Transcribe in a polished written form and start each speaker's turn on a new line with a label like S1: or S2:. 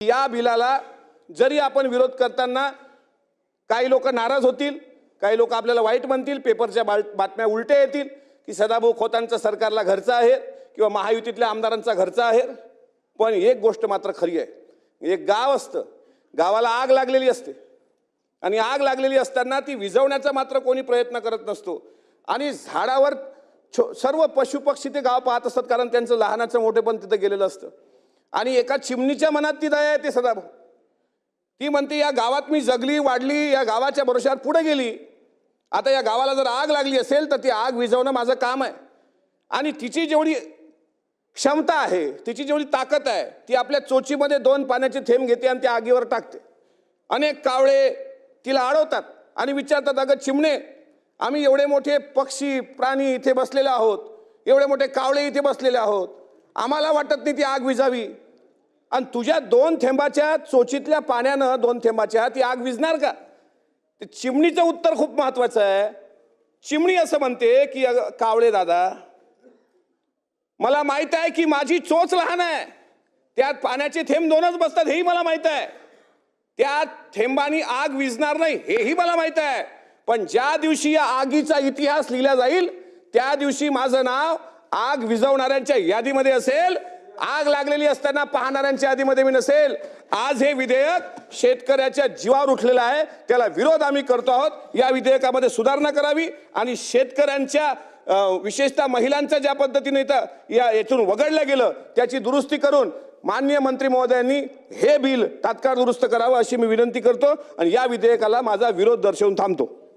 S1: या बिलाला जरी आपण विरोध करताना काही लोक नाराज होतील, काही लोक आपल्याला वाईट म्हणतील, पेपरच्या बातम्या उलटे येतील की सदाभाऊ खोतांचं सरकारला घरचं आहे किंवा महायुतीतल्या आमदारांचा घरचा आहे। पण एक गोष्ट मात्र खरी आहे, एक गाव असतं, गावाला आग लागलेली असते आणि आग लागलेली असताना ती विझवण्याचा मात्र कोणी प्रयत्न करत नसतो आणि झाडावर सर्व पशुपक्षी ते गाव पाहत असतात, कारण त्यांचं लहानाचं मोठेपण तिथे गेलेलं असतं। आणि एका चिमणीच्या मनात ती दया येते सदाभाऊ, ती म्हणते या गावात मी जगली वाढली, या गावाच्या भरोशावर पुढे गेली, आता या गावाला जर आग लागली असेल तर ती आग विझवणं माझं काम आहे। आणि तिची जेवढी क्षमता आहे, तिची जेवढी ताकद आहे, ती आपल्या चोचीमध्ये 2 पाण्याचे थेंब घेते आणि त्या आगीवर टाकते। अनेक कावळे तिला अडवतात आणि विचारतात, अगं चिमणे, आम्ही एवढे मोठे पक्षी प्राणी इथे बसलेले आहोत, एवढे मोठे कावळे इथे बसलेले आहोत, आम्हाला वाटत नाही ती आग विझावी, आणि तुझ्या 2 थेंबाच्या चोचीतल्या पाण्यानं 2 थेंबाच्या ती आग विझणार का? चिमणीचं उत्तर खूप महत्वाचं आहे। चिमणी असं म्हणते की कावळे दादा, मला माहित आहे की माझी चोच लहान आहे, त्यात पाण्याचे थेंब 2च बसतात हेही मला माहित आहे, त्या थेंबानी आग विझणार नाही हेही मला माहित आहे, पण ज्या दिवशी या आगीचा इतिहास लिहिला जाईल त्या दिवशी माझं नाव आग विझवणाऱ्यांच्या यादीमध्ये असेल, आग लागलेली असताना पाहणाऱ्यांच्या यादीमध्ये मी नसेल। आज हे विधेयक शेतकऱ्याच्या जीवावर उठलेलं आहे, त्याला विरोध आम्ही करतो आहोत। या विधेयकामध्ये सुधारणा करावी आणि शेतकऱ्यांच्या विशेषतः महिलांच्या ज्या पद्धतीने यातून वगळलं गेलं त्याची दुरुस्ती करून माननीय मंत्री महोदयांनी हे बिल तात्काळ दुरुस्त करावं अशी मी विनंती करतो आणि या विधेयकाला माझा विरोध दर्शवून थांबतो।